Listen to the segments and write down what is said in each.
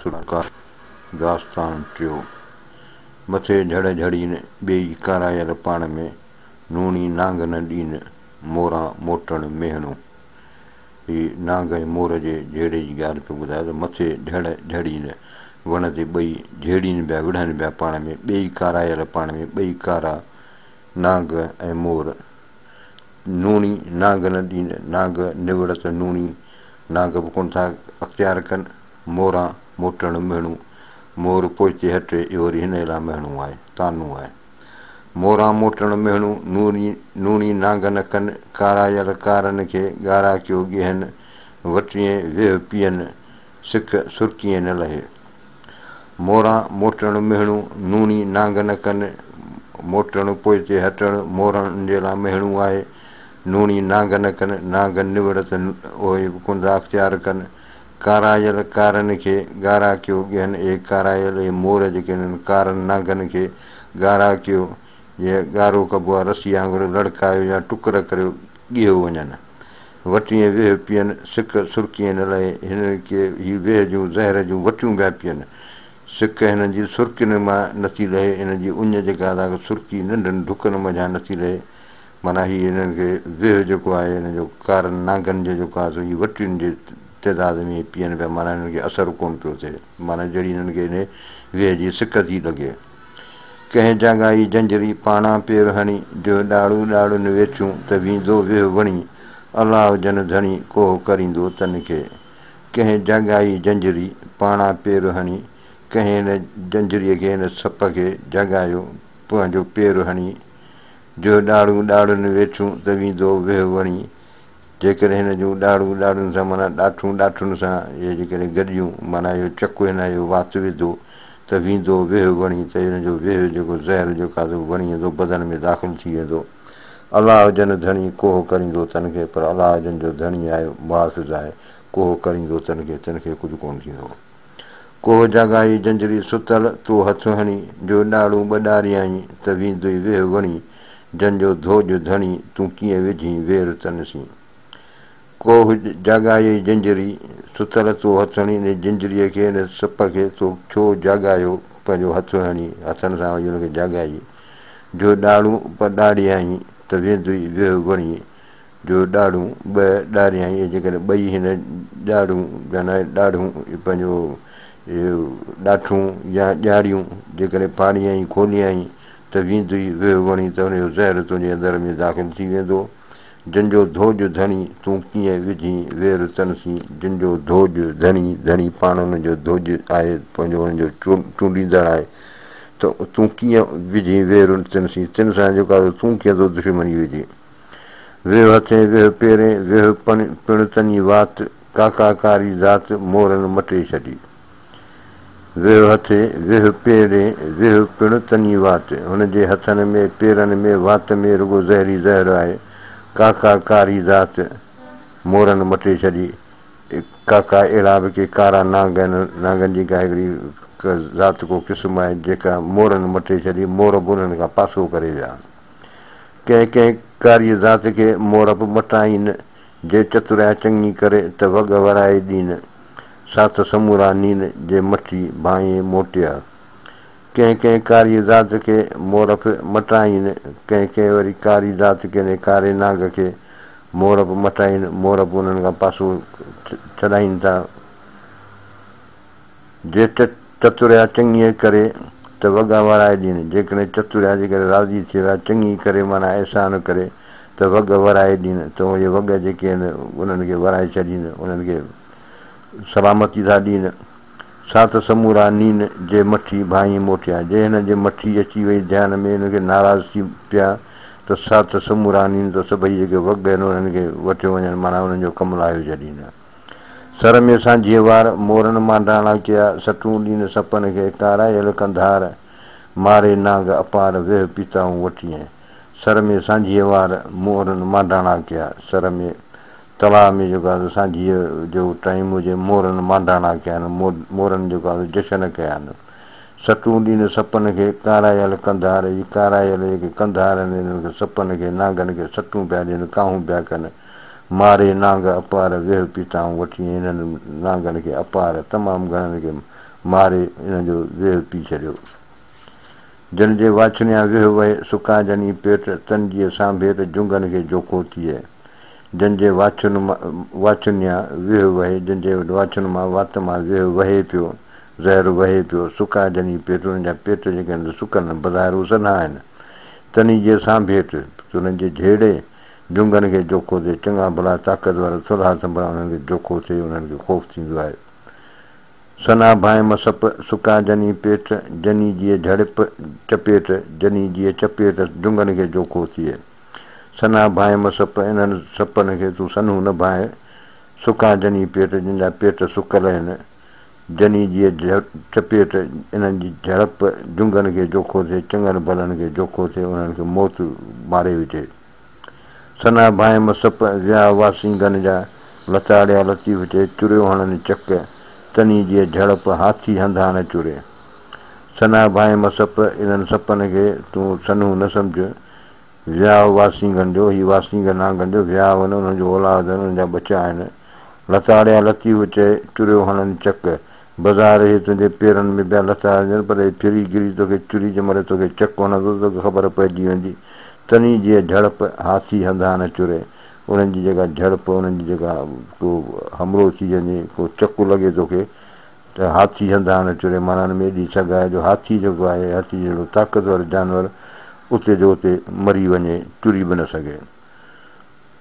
सुका दास्तान टियों। मथे झड़ झड़ीन ॿेई कारायल पाण में, नूणी नांग न ॾीन मोरां मोटण मेहणो। हीअ नांग ऐं मोर जे झेड़े जी ॻाल्हि पियो ॿुधाए त मथे झड़ झड़ीन वण ते ॿई झेड़ीनि पिया विढ़नि पिया पाण में, ॿेई कारायल पाण में, ॿई कारा नांग ऐं मोर। नूणी नांग न ॾीन, नांग निवड़ त नूणी नांग बि कोन था अख़्तियार कनि, मोरां मोटण मेहणूं, मोर पोइते हटे इहो वरी हिन लाइ मेहणो आहे, तानो आहे। मोरां मोटण मेहणूं, नूणी नांग न कनि, कारायल कारनि खे ॻारा कयो ॻेहनि, वटिएं वेह पीअनि, सिक सुर्कीअं न लहे। मोरां मोटण मेहणूं, नूणी नांग न कनि, मोटण पोइते हटण मोरनि जे लाइ मेहणो आहे। नूणी नांग न कनि, नांग निवड़ त उहे बि कोन था अख़्तियार कनि, कारायल कारनि खे ॻारा कयो ॻेहनि, ए कारायल ए मोर जेके आहिनि कारनि नांगनि खे ॻारा कयो, जीअं ॻारो कबो आहे रसी वांगुरु लड़कायो या टुकर करे ॻियो वञनि। वटिएं वेह पीअनि, सिक सुर्कीअं न लहे, हिननि खे हीअ वेह जूं ज़हर जूं वटियूं पिया पीअनि, सिक हिननि जी सुर्कियुनि मां नथी लहे, हिननि जी उञ जेका आहे सुर्की नंढनि ढुकनि मञा नथी लहे। माना हीअ हिननि खे वेह जेको आहे हिन जो कारनि नांगनि जो जेको आहे सो हीअ वटियुनि जे तइदाद में पीअनि पिया, माना हिननि खे असरु कोन पियो थिए, माना जहिड़ी हिननि खे हिन वेह जी सिक थी लॻे। कंहिं जॻाई जंजरी पाणा पेर हणी, जो ॾाड़ू ॾाड़ुनि वेठियूं त वेंदो वेह वणी, अलाह जन धणी कोह करींदो तन खे। कंहिं जॻाई जंजरी पाणा पेर हणी, कंहिं हिन जंजरीअ खे हिन सप खे जॻायो पंहिंजो पेर हणी, जो ॾाड़ू ॾाड़ुनि वेठियूं त वेंदो वेह वणी। जेकॾहिं हिन जूं ॾाड़ू ॾाड़ुनि सां माना ॾाठूं ॾाठुनि सां इहे जेकॾहिं गॾियूं, माना इहो चकु हिन जो वात विधो त वेंदो वेह वणी, त हिन जो वेह जेको ज़हर जेको आहे वणी वेंदो, बदन में दाख़िल थी वेंदो। अलाह जन धणी कोह करींदो तन खे, पर अलाह जन जो धणी आहे, मुहाफ़िज़ आहे, कोह करींदो तन खे कुझु कोन थींदो। कोह जॻाई जंजरी सुतल तो हथु हणी, जो ॾाड़ू ॿ ॾारियईं त वेंदुई वेह वणी, जंहिंजो धोज धणी तूं कीअं विझी वेर तन सी। कोह जॻाई जंजरी सुतल तो हथु हणी, हिन जंजरीअ खे हिन सप खे तो छो जॻायो पंहिंजो हथु हणी, हथनि सां हुनखे जॻाई, जो ॾाड़ू ॿ ॾारियईं त वेंदुई वेह वणी, जो ॾाड़ू ॿ ॾारियईं, इहे जेकॾहिं ॿई हिन ॾाड़ू माना ॾाड़ूं पंहिंजो इहो ॾाठूं या ॾियारियूं जेकॾहिं फाड़ियईं खोलियईं त वेंदुई वेह वणी, त हुनजो ज़हर तुंहिंजे अंदर में दाख़िल थी वेंदो। जंहिंजो धोज धणी तूं कीअं विझी वेर तन सी, जंहिंजो धोज धणी, धणी पाण हुनजो धोज आहे, पंहिंजो हुनजो चूंडींदड़ आहे, त तूं कीअं विझी वेर तिन सी, तिन सां जेको आहे तूं कीअं थो दुश्मनी विझी। वेह हथें वेह पेरें वेह पिण तनी वात, काका कारी ज़ात मोरनि मटे छॾी। वेह हथे वेह पेरें वेह पिण तनी वात, हुनजे हथनि में पेरनि में वात में रुॻो ज़हरी ज़हर आहे, काका कारी ज़ात मोरनि मटे छॾी। काका अहिड़ा बि के कारा नांग आहिनि, नांगनि जी का हिकिड़ी ज़ात को क़िस्म आहे जेका मोरनि मटे छॾी, मोर बि उन्हनि खां पासो करे विया। कंहिं कंहिं कारी ज़ात खे मोर बि मटाईनि, जे चतुराई चङी करे त वॻ वराए ॾीन, सात समूरा नीन जे मठी भाईं मोटिया। कंहिं कंहिं कारी ज़ात खे मोर बि मटाईनि, कंहिं कंहिं वरी कारी ज़ात खे कारे नांग खे मोर बि मटाईनि, मोर बि उन्हनि खां पासो छॾाइनि था। जे चतुराई चङीअ करे त वॻा वराए ॾियनि, जेकॾहिं चतुराई जेकॾहिं राज़ी थी विया चङी करे माना अहसान करे त वॻ वराए ॾियनि, त उहे वॻ जेके आहिनि उन्हनि खे वराए छॾीनि, उन्हनि खे सलामती था ॾियनि। सात समूरा नीन जे मठी भाई मोटिया, जे हिन जे मठी अची वई ध्यान में हिनखे नाराज़ थी पिया त सात समूरा नीन, त सभई जेके वॻ आहिनि उन्हनि खे वठियो वञनि, माना उन्हनि जो कमु लाहियो छॾीनि। सर में सांझीअ वार मोरनि मांडाणा कया, सटूं ॾीन सपनि खे कारायल कंधार, मारे नांग अपार वेह पीताऊं वठियईं। सर में सांझीअ वार मोरनि मांडाणा कया, सर में तलाउ में जेको आहे सांझीअ जो टाइम हुजे मोरनि मांडाणा कया आहिनि, मोरनि जेको आहे जशन कया आहिनि। सटूं ॾीन सपनि खे कारायल कंधार, इहे कारायल जेके कंधार आहिनि हिननि खे सपनि खे नांगनि खे सटूं पिया ॾियनि, काहूं पिया कनि। मारे नांग अपार वेह पीताऊं वठी, हिननि नांगनि खे अपार तमामु घणनि खे मारे इन जो वेह पी छॾियो। जन जे वाछनिया वेह वहे सुका जनी पेट तन जी सांभेट जुंगन खे जोखो थिए। जन जे वाछनिया वेह वहे जंहिंजे वाछन मां वात मां वेह वहे पियो ज़हर वहे पियो सुका जनी पेट उन्हनि जा पेट जेके आहिनि सुकनि बज़ारू सन्हा आहिनि। तनी जे सांभेट उन्हनि जे झेड़े जुंगन खे जोखो थिए चङा भला ताक़तवर सुलहा संभड़ा उन्हनि खे जोखो थिए उन्हनि खे ख़ौफ़ थींदो आहे। सना भाए मसप सुका जनी पेट जनी जी झड़प चपेट जनी जी चपेट जुंगन खे जोखो थिए। सना भाए मसप इन्हनि सपनि खे तूं सन्हू न भाए सुका जनी पेट जिन जा पेट सुकल आहिनि जनी जी चपेट इन्हनि जी झड़प जुंगन खे जोखो थिए चङनि भलनि खे जोखो थिए उन्हनि खे मौत मारे विझे। सना भाए मसप विया वासिंगन जा लताड़िया लती विझे चुरियो हणनि चक तनी जी झड़प हाथी हंधा न चुरे। सना भाए मसप इन्हनि सपनि खे तूं सन्हू न सम्झ विया वासिंगन जो हीउ वासिंगन आंगन जो विया वञनि उन्हनि जो औलाद उन्हनि जा बचा आहिनि। लताड़िया लती विझे चुरियो हणनि चक बाज़ार हे तुंहिंजे पेरनि में ॿिया लता हुजनि पर फिरी गिरी तोखे चुरी जंहिंमहिल तोखे चक हणंदो तोखे ख़बर पइजी वेंदी। तनी जी झड़प हाथी हंधा न चुरे उन्हनि जी जेका झड़प उन्हनि जी जेका को हमिलो थी वञे को चकु लॻे तोखे त हाथी हंधा न चुरे माना हुन में एॾी सघ आहे जो हाथी जेको आहे हाथी जहिड़ो ताक़तवर जानवर उते जो उते मरी वञे चुरी बि न सघे।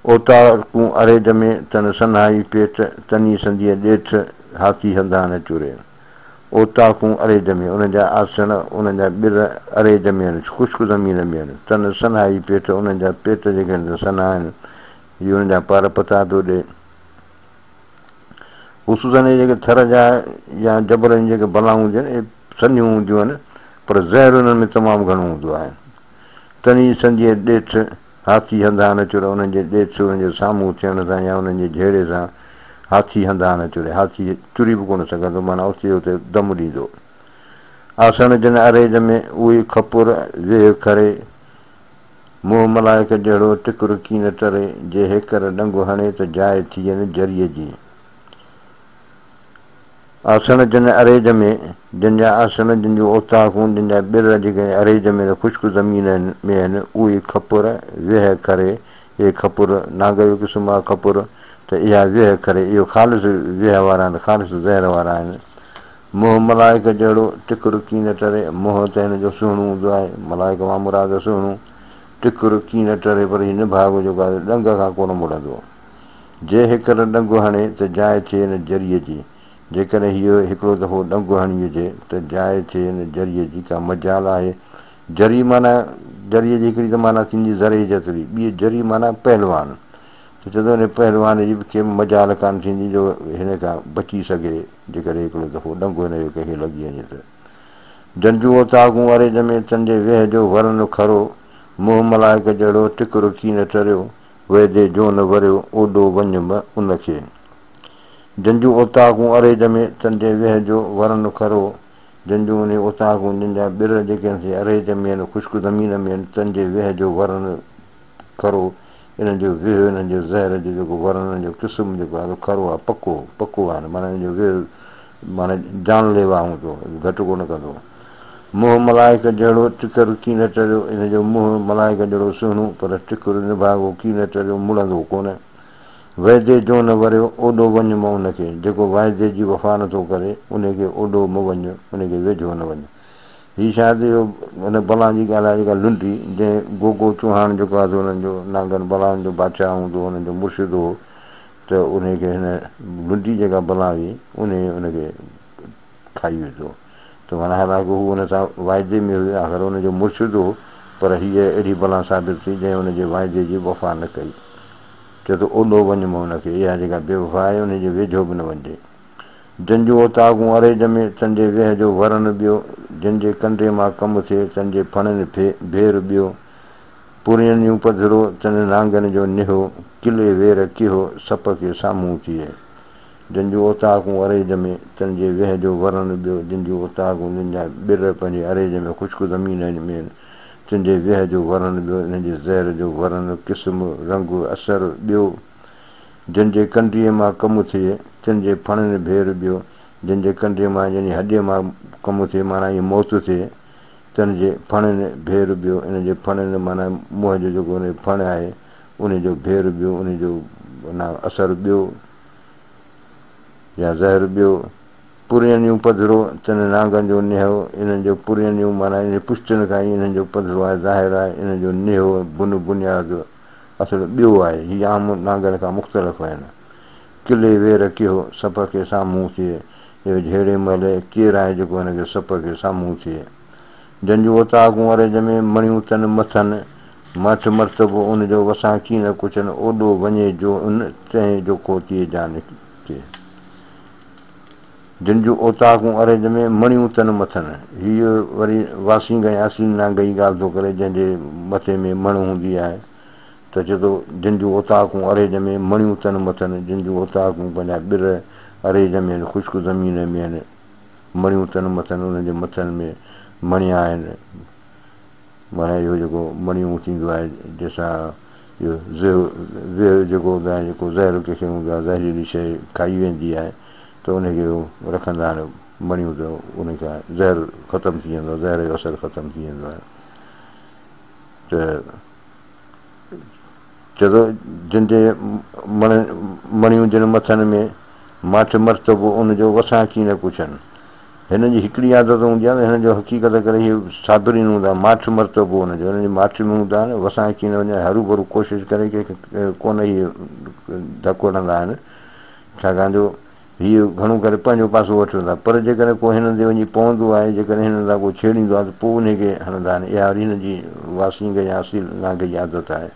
ओताकूं अरेज में तन सन्हाई पेट तनी संधीअ ॾेठि हाथी हंधा न चुरे। ओताकूं अरेज में उन्हनि जा आसन उन्हनि जा ॿिर अरेज में आहिनि ख़ुश्क ज़मीन में आहिनि तन सन्हाई पेट उन्हनि जा पेट जेके आहिनि सन्हा आहिनि इहे उन्हनि जा पार पता थो ॾिए। ख़ुशूसन इहे जेके थर जा या जबरनि जेके बलाऊं हुजनि इहे सन्हियूं हूंदियूं आहिनि पर ज़हर उन्हनि में तमामु घणो हूंदो आहे। तनी संधीअ ॾेठि हाथी हंधा न चुरे उन्हनि जे ॾेठि उन्हनि जे साम्हूं थियण सां या उन्हनि जे झेड़े सां हाथी हंधा न चुरे हाथी चुरी बि कोन सघंदो माना उते उते दम ॾींदो। आसन जिन अरेज में उहे खपुर वेह खरे मुंहुं मलाइक जहिड़ो टिकुर कीन टरे जे हेकर ॾंगु हणे त जाइ थी वञे ज़रिए जी। आसन जिन अरेज में जिन जा आसन जिन जूं ओताकूं जिन जा ॿिर जेके अरेज में ख़ुश्क ज़मीन में आहिनि उहे खपुर वेह करे इहे खपुर नाग जो क़िस्म आहे खपुर त इहा वेह करे इहो ख़ालिस वेह वारा आहिनि ख़ालिस ज़हर वारा आहिनि। मुंहुं मलाइक जहिड़ो टिकुर कीन टरे मुंहुं त हिन जो सुहिणो हूंदो आहे मलाइक मां मुराद सुहिणो टिकुर कीन टरे पर हीउ निभाग जेको आहे ॾंग खां कोन मुड़ंदो। जे हिकर ॾंगु हणे त जाइ थिए हिन ज़रिए जी जेकॾहिं हीअ हिकिड़ो दफ़ो ॾंगु हणी हुजे त जाइ थिए हिन ज़रिए जी का मजाल आहे। जरी माना ज़रिए जी हिकिड़ी त माना थींदी ज़रे जतिरी ॿी जरी माना पहलवान त चवंदो हिन पहलवान जी खे मजाल कान थींदी जो हिन खां बची सघे जेकॾहिं हिकिड़ो दफ़ो ॾंगु हिन जो कंहिंखे लॻी वञे त। जंजू ओताकूं अरेज में तंहिंजे वेह जो वरन खरो मुंहुं मलाइक जहिड़ो टिकुर कीन टरियो वैदे जो न वरियो ओॾो वञ उनखे। जंजू ओताकूं अरेज में तंहिंजे वेह जो वरन खरो जंजू उन ओताकूं जिन जा ॿिर जेके आहिनि अरेज में आहिनि ख़ुश्क ज़मीन में आहिनि तंहिंजे वेह जो वरन खरो इन्हनि जो वेह इन्हनि जो ज़हर जो जेको वरन जो क़िस्म जेको आहे खरो आहे पको पको आहे माना हिन जो वेह माना जानलेवा हूंदो घटि कोन कंदो। मुंहुं मलाइक जहिड़ो टिकुर कीन टरियो इन जो मुंहुं मलाइक जहिड़ो सुहिणो पर टिकुर निभागो कीन टरियो मुड़ंदो कोन। वैदे जो न वरियो ओॾो वञ म उनखे जेको वाइदे जी वफ़ा नथो करे उनखे ओॾो म वञ उनखे वेझो न वञ। हीअ शायदि इहो हिन बला जी ॻाल्हि आहे जेका लुंडी जंहिं गोगो चौहान जेको आहे हुननि जो नांगनि बलाउनि जो बादशाह हूंदो हुननि जो मुर्शिद हो त उनखे हिन लुंडी जेका बला हुई उनखे खाई विधो त माना हालांकि हू हुन सां वाइदे में हुयो आख़िर हुनजो मुर्शिद हो पर हीअ अहिड़ी बला साबित थी जंहिं हुनजे वाइदे जी वफ़ा न कई। चए थो ओॾो वञ म हुनखे इहा जेका बेवफ़ा आहे उनजे वेझो बि न वञिजे। जंजू ओताकूं अरेज में तंहिंजे वेह जो वरन ॿियो जंहिंजे कंडे मां कमु थिए तंहिंजे फणनि भेर ॿियो पुरियनि जूं पधरो तंहिंजे नांगनि जो निहो किले वेर किहो सप खे साम्हूं थिए। जंजू ओताकूं अरेज में तंहिंजे वेह जो वरन ॿियो जंजू ओताकूं जिन जा ॿिर पंहिंजे अरेज में ख़ुश्क ज़मीन में तंहिंजे वेह जो वरन ॿियो हिनजे ज़हर जो वरन क़िस्म रंग असरु ॿियो जंहिंजे कंडीअ मां कमु थिए तंहिंजे फणनि भेर ॿियो जंहिंजे कंडे मां जंहिंजी हॾीअ मां कमु थिए माना ईअं मौत थिए तन जे फणनि भेर ॿियो इन जे फणनि माना मुंहं जो जेको उन फण आहे उनजो भेर ॿियो उनजो माना असरु ॿियो या ज़हर ॿियो पुरियनियूं पधिरो तन नांगनि जो निहो इन्हनि जो पुरियनियूं माना इन पुष्टियुनि खां ई इन्हनि जो पधिरो आहे ज़ाहिर आहे इन जो निहो बुनियादु असुलु ॿियो आहे हीअ आम नांगनि खां मुख़्तलिफ़ आहिनि किले वेर कयो सप खे साम्हूं थिए इहो जहिड़े महिल केरु आहे जेको हिनखे सप खे साम्हूं थिए जंहिंजो उताकूं अरेज में मणियूं तन मथनि मठ मर्तबो उनजो वसां कीन कुझनि ओॾो वञे जो उन तंहिं जो खोतीअ जान थिए जंहिंजो ओताकूं अरेज में मणियूं तन मथनि हीअ वरी वासींग ऐं आसीन नांग जी ॻाल्हि थो करे जंहिंजे मथे में मण हूंदी आहे त चए थो जंहिंजो ओताकूं अरेज में मणियूं तन मथनि जंहिंजो ओताकूं पंहिंजा ॿिर अरेज में आहिनि ख़ुश्क ज़मीन में आहिनि मणियूं तन मथनि उन्हनि जे मथनि में मणिया आहिनि माना इहो जेको मणियूं थींदो आहे जंहिंसां इहो वेह जेको हूंदो आहे जेको ज़हर कंहिंखे हूंदो आहे ज़हरीली शइ खाई वेंदी आहे त उनखे उहो रखंदा आहिनि मणियूं त उनखां ज़हर ख़तमु थी वेंदो आहे ज़हर जो असरु ख़तमु थी वेंदो आहे त चए थो जंहिंजे मणियूं जिन मथनि में माठ मर्तबो उनजो वसां कीन कुझनि हिननि जी हिकिड़ी आदत हूंदी आहे न हिननि जो हक़ीक़त करे इहे साबरीन हूंदा माठ मर्तबो हुनजो हिननि जी माठ में हूंदा आहिनि वसां कीन वञे हरू भरू कोशिशि करे की कोन इहे धकु वठंदा आहिनि छाकाणि जो हीअ घणो करे पंहिंजो पासो वठंदा पर जेकॾहिं को हिननि ते वञी पवंदो आहे जेकॾहिं हिननि सां को छेड़ींदो आहे त पोइ उनखे हणंदा आहिनि इहा वरी हिन जी वासींग या असील नांग जी आदत आहे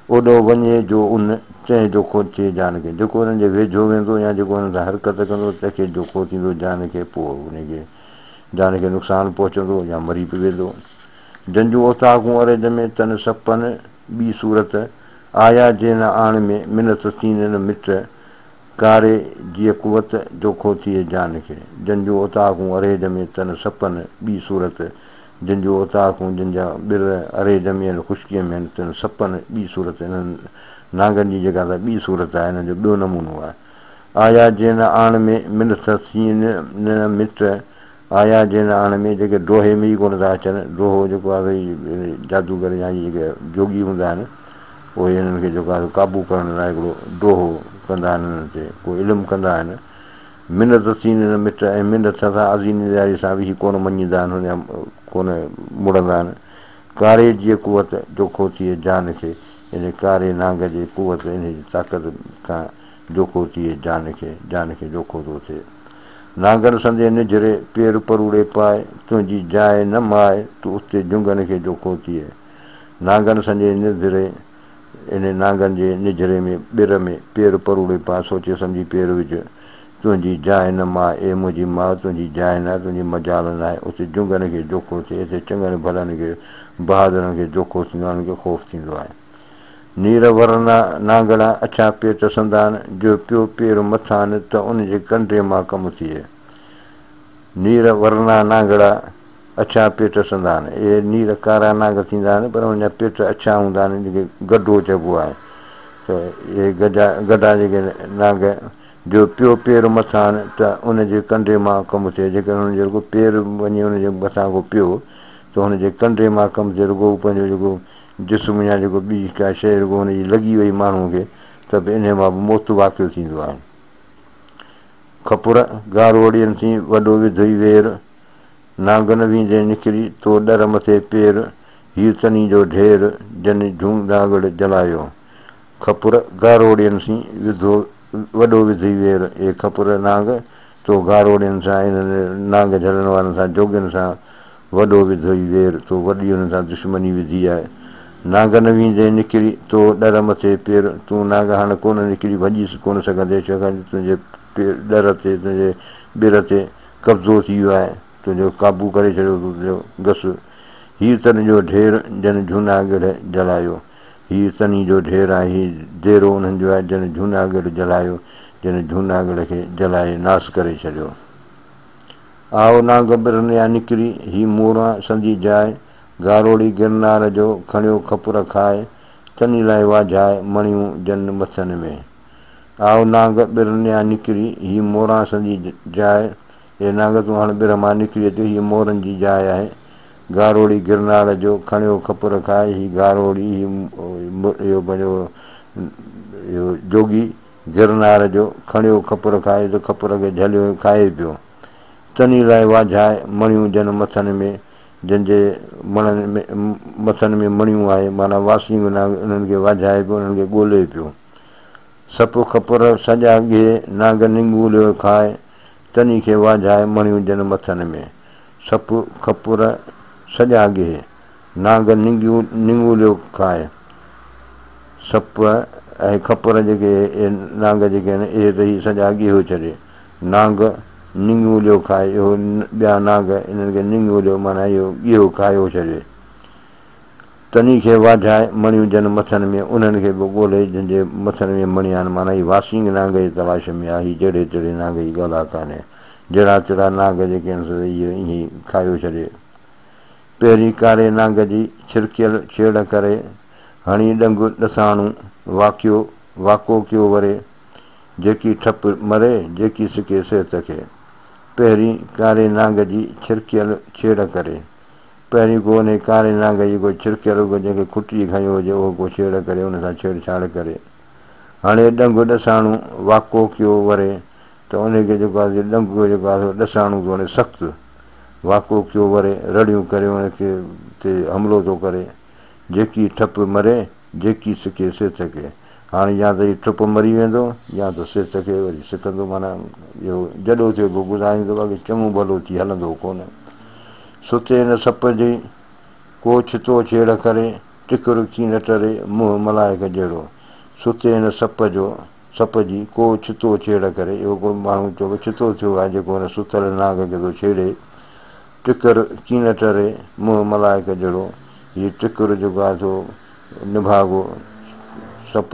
ओॾो वञे जो उन तंहिं जोखो थिए जान खे जेको हुननि जे वेझो वेंदो या जेको हुननि सां हरकत कंदो तंहिंखे जोखो थींदो जान खे पोइ उनखे जान खे नुक़सानु पहुचंदो या मरी बि वेंदो जंहिंजो ओताकूं अरेज में तन सपनि ॿी सूरत आया जे न आण में मिनत थीन न मिट कारे जीअं कुवत जोखो थिए जान खे जंहिंजो ओताकूं अरेज में तन सपनि ॿी सूरत जंहिंजो ओताकूं जंहिंजा ॿिर अरेज में आहिनि ख़ुश्कीअ में आहिनि तन सपनि ॿी सूरत हिननि नांगनि जी जेका त ॿी सूरत आहे हिननि जो ॿियो नमूनो आहे आया जे न आण में मिनत थीन न मिट आया जे न आण में जेके ड्रोहे में ई कोन था अचनि ड्रोहो जेको आहे भई जादूगर या जेके जोगी हूंदा आहिनि उहे हिननि खे जेको आहे क़ाबू करण लाइ हिकिड़ो ड्रोहो कंदा आहिनि हिननि ते को इल्मु कंदा आहिनि मिनत थीन न मिट ऐं मिनत सां अज़ीमदारी सां बि कोन मञींदा आहिनि हुन कोन मुड़ंदा आहिनि कारे जीअं कुवत जोखो थिए जान खे इन कारे नांग जे कुवत इन जी ताक़त खां जोखो थिए जान खे जोखो थो थिए नांगनि संदे निजरे पेर परूड़े पाए तुंहिंजी जाइ न माए तूं उते जुंगनि खे जोखो थिए नांगनि संदे निजरे इन नांगनि जे निजरे में ॿिर में पेर परूड़े पाए सोचे सम्झी पेर विझ तुंहिंजी जाइ न मां ए मुंहिंजी माउ तुंहिंजी जाइ न तुंहिंजी मजाल न आहे उते जुंगनि खे जोखो थिए हिते चङनि भलनि खे बहादुरनि खे जोखो थींदो आहे उन्हनि खे ख़ौफ़ थींदो आहे नीर वरना नांगड़ा अछा पेट संदान जो पियो पेर मथान त उनजे कंडे मां कमु थिए नीर वरना नांगड़ा अछा पेट संदान इहे नीर कारा नांग थींदा आहिनि पर हुनजा पेट अछा हूंदा आहिनि जेके गड्ढो चइबो आहे त इहे गड्ढा जेके नांग जो पियो पेर मथान त उनजे कंडे मां कमु थिए जेकॾहिं हुनजो जेको पेर वञे हुनजे मथां को पियो त हुनजे कंडे मां कमु थिए रुॻो पंहिंजो जेको जिस्म या जेको ॿी का शइ रुॻो हुनजी लॻी वई माण्हूअ खे त बि इन मां बि मौत वाक़ियो थींदो आहे खपुर गारोड़ियनि थी वॾो विधई वेर नांगन वेंदे निकिरी तो डर मथे पेर हीउ तनी जो ढेर जन झूंडागड़ जलायो खपुर गारोड़ियनि सी विधो वॾो विधई वेर इहे खपुर नांग तो गारोड़ियनि सां इन्हनि नांग झलण वारनि सां जोगियुनि सां वॾो विधोई वेर तो वॾी हुननि सां दुश्मनी विधी आहे नांगन वेंदे निकिरी तो डर मथे पेर तूं नांग हाणे कोन निकिरी भॼी कोन सघंदे छाकाणि तुंहिंजे डर ते तुंहिंजे ॿिर ते कब्ज़ो थी वियो आहे तुंहिंजो क़ाबू करे छॾियो तुंहिंजो घसि हीउ तन जो ढेर जन जूनागढ़ जलायो हीउ तनी जो ढेर आहे हीउ देरो उन्हनि जो आहे जन जूनागढ़ जलायो जन जूनागढ़ खे जलाए नास करे छॾियो आओ नांग ॿिरनि या निकिरी हीउ मोरां संदी जाइ गारोड़ी गिरनार जो खणियो खपुर खाए तनी लाइ वाझाए मणियूं जन मथनि में आओ नांग ॿिरनिया निकिरी, हीअ मोरां संजी जाइ। हे नांग तूं हाणे ॿिर मां निकिरी अचो, हीअ मोरनि जी जाइ आहे। गारोड़ी गिरनार जो खणियो खपुर खाए, हीअ गारोड़ी इहो पंहिंजो इहो जोगी गिरनार जो खणियो खपुर खाए, त खपुर खे झलियो खाए पियो। तनी लाइ वाझाए मणियूं जन मथनि में, जंहिंजे मणनि में मथनि में मणियूं आहे, माना वासी उन्हनि खे वाझाए पियो, उन्हनि खे ॻोल्हे पियो। सप खपुर सॼा ॻिए नांग निंगूलियो खाए, तनी खे वाझाए मणियूं जन मथनि में। सप खपुर सॼा ॻिए नांग निंगूलियो खाए। सप ऐं खपुर जेके नांग जेके आहिनि, इहे त ई सॼा ॻियो छॾे। नांग निंगूलियो खाए, इहो ॿिया नांग इन्हनि खे निंगूलियो माना इहो ॻियो खायो छॾे। तनी खे वाझाए मणियूं जन मथनि में, उन्हनि खे बि ॻोल्हे जंहिंजे मथनि में मणियूं आहिनि, माना हीअ वासिंग नांग जी तलाश में आहे। हीअ जहिड़े जहिड़े नांग जी ॻाल्हि कान्हे, जहिड़ा जहिड़ा नांग जेके आहिनि इहे ईअं खायो छॾे। पहिरीं कारे नांग जी छिरकियल छेड़ करे, हणी ॾंग ॾसाणूं वाको कयो वरे। जेकी ठप मरे, जेकी सिके सिहत खे। पहिरीं कारे नांग जी छिरकियल छेड़ करे, पहिरीं को उन कारे नांग जी को छिरकियल जंहिंखे खुटी खंयो हुजे, उहो को छेड़ करे, उन सां छेड़छाड़ करे। हाणे ॾंग ॾसाणूं वाको कयो वरे, त उनखे जेको आहे ॾंग जेको आहे ॾसाणूं थो वञे सख़्तु, वाको कयो वरे, रड़ियूं करे उनखे ते हमिलो थो करे। जेकी ठप मरे, जेकी सिके सिहत खे। हाणे या त हीउ ठप मरी वेंदो, या त सिहत खे वरी सिकंदो, माना इहो जॾो थियो पोइ गुज़ारींदो, बाक़ी चङो भलो थी हलंदो कोन। सुते न सप जी को छितो छेड़ करे, टिकुर कीन टरे मुंहुं मलाए खे जहिड़ो। सुते न सप जी को छितो छेड़ करे, इहो को माण्हू चओ छितो थियो आहे जेको हुन सुतल नांग खे थो छेड़े। टिकर कीन टरे मुंहुं मलाए खे जहिड़ो। हीउ टिकुर जेको आहे सो निभागो सप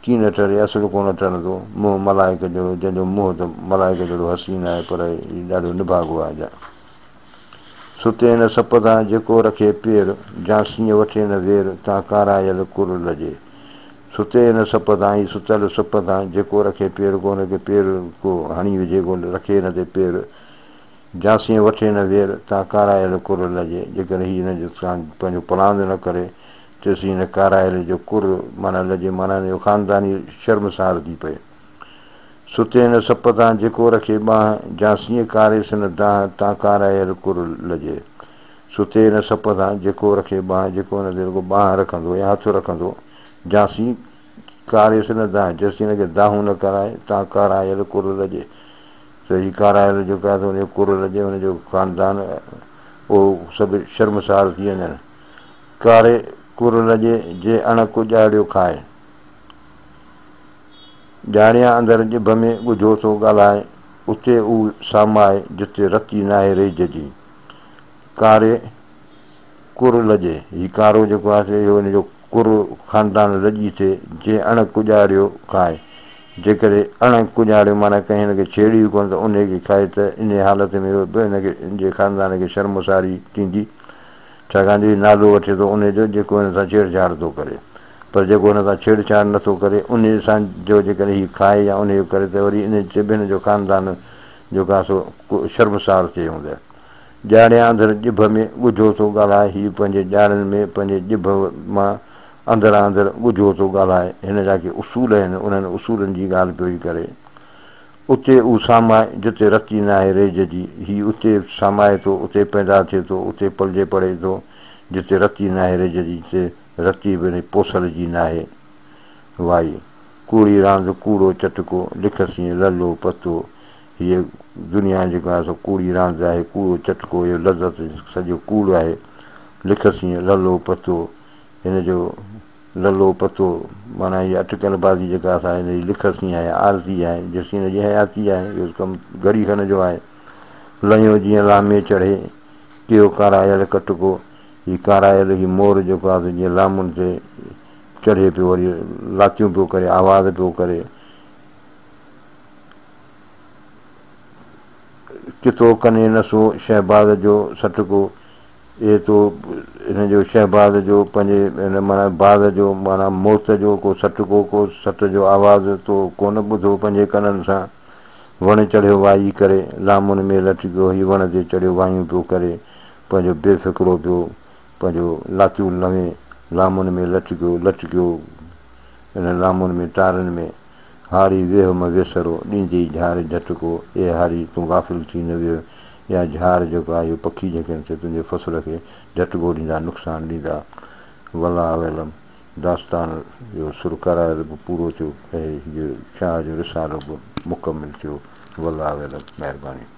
कीन टरे, असुलु कोन टरंदो, मुंहुं मलाए खे जहिड़ो, जंहिंजो मुंहुं त मलाए खे जहिड़ो हसीन आहे, पर हीउ ॾाढो निभागो आहे। सुते न सप तां जेको रखे पेर, झांसीअ वठे न वेर, तां कारायल कुर लॼे। सुते न सप तां, ई सुतल सप तां जेको रखे पेर, को हुनखे पेर को हणी विझे, को रखे न ते पेर। झांसीअ वठे न वेर, तां कारायल कुर लॼे। जेकॾहिं हीअ हिनजो पंहिंजो पलांद न करे, तेसि हिन कारायल जो कुर माना लॼे, माना हिनजो ख़ानदानी शर्मसार थी पए। सुते न सप तां जेको रखे ॿांह, झांसीअ कारेसि न दांह, तां कारायल कुर लॼे। सुते न सप तां जेको रखे ॿांह, जेको हुन ते रुॻो ॿांह रखंदो या हथु रखंदो, झांसी कारेसि न दांह, जेसि हिनखे दाहूं न कराए, तां कारायल कुर लॼे। त हीउ कारायल जेको आहे त हुनजो कुर लॼे, हुनजो ख़ानदान उहो सभु शर्मसार थी वञनि। कारे कुर लॼे जे अणक उॼाड़ियो खाए, ॼाणिया अंदरि ॼिभ में ॻुझो थो ॻाल्हाए, उते ऊ सामाए जिते रती नाहे रिझ जी। कारे कुर लॼे, हीउ कारो जेको आहे इहो हिनजो कुर ख़ानदान लॼी थिए, जे अणक उॼाड़ियो खाए। जेकॾहिं अणक उॼाड़ियो माना कंहिं हिनखे छेड़ी कोन त उनखे खाए, त इन हालत में बि हिनखे हिनजे ख़ानदान खे शर्मसारी थींदी। छाकाणि जो नालो वठे थो उनजो जेको हिन सां छेड़छाड़ थो करे। पर जेको हुन सां छेड़छाड़ नथो करे, उन सां जो जेकॾहिं हीउ खाए या उनजो करे, त वरी इन ते बि हिन जो ख़ानदान जेको आहे सो शर्मसार थिए हूंदो। ॼाणिया अंदरि ॼिभ में ॻुझो थो ॻाल्हाए, हीउ पंहिंजे ॼाणनि में पंहिंजे ॼिभ मां अंदरां अंदरि ॻुझो थो ॻाल्हाए। हिन जा के उसूल आहिनि, उन्हनि उसूलनि जी ॻाल्हि पियो ई करे। उते ऊ सामाए जिते रती नाहे रिझ जी, हीउ उते सामाए थो, उते पैदा थिए थो, उते पलिजे पढ़े थो, जिते रती नाहे रिझ जी, जिते रती बि पोसल जी नाहे वाई। कूड़ी रांदि कूड़ो चटको, लिखसीं ललो पतो। हीअ दुनिया जेका आहे सो कूड़ी रांदि आहे, कूड़ो चटको, इहो लज़त सॼो कूड़ आहे। लिखसीं ललो पतो, हिन जो ललो पतो माना हीअ अटकल बाज़ी जेका असां हिन जी लिखसीं आहे, आरज़ी आहे, जेसि हिन जी हयाती आहे, इहो कमु घड़ी खण जो आहे। लहियो जीअं लामे चढ़े, कयो कारायल कटको, हीउ कारायल हीउ मोर जेको आहे जीअं लामुनि ते चढ़े पियो, वरी लातियूं पियो करे, आवाज़ पियो करे। किथो कने नसो शहबाज़ जो सटको, इहे तो हिन जो शहबाज़ जो पंहिंजे हिन माना बाज़ जो माना मौत जो को सट जो आवाज़ु तो कोन ॿुधो पंहिंजे कननि सां। वण चढ़ियो वाही करे लामुनि में लटकियो, हीउ वण ते चढ़ियो वाहियूं पियो करे, पंहिंजो बेफ़िक्रो पियो पंहिंजो लातियूं लवे, लामुनि में लटकियो हिन लामुनि में तारनि में। हारी वेह में वेसरो ॾींदी झार झटको, ए हारी तूं गाफ़िल थी न वियो, या झार जेको आहे इहो पखी जेके आहिनि से तुंहिंजे फ़सुल खे झटको ॾींदा, नुक़सानु ॾींदा। वला वेलम दास्तान जो सुर कराइल बि पूरो थियो ऐं शाह जो रिसालो बि मुकमिल थियो। वला वेलम, महिरबानी।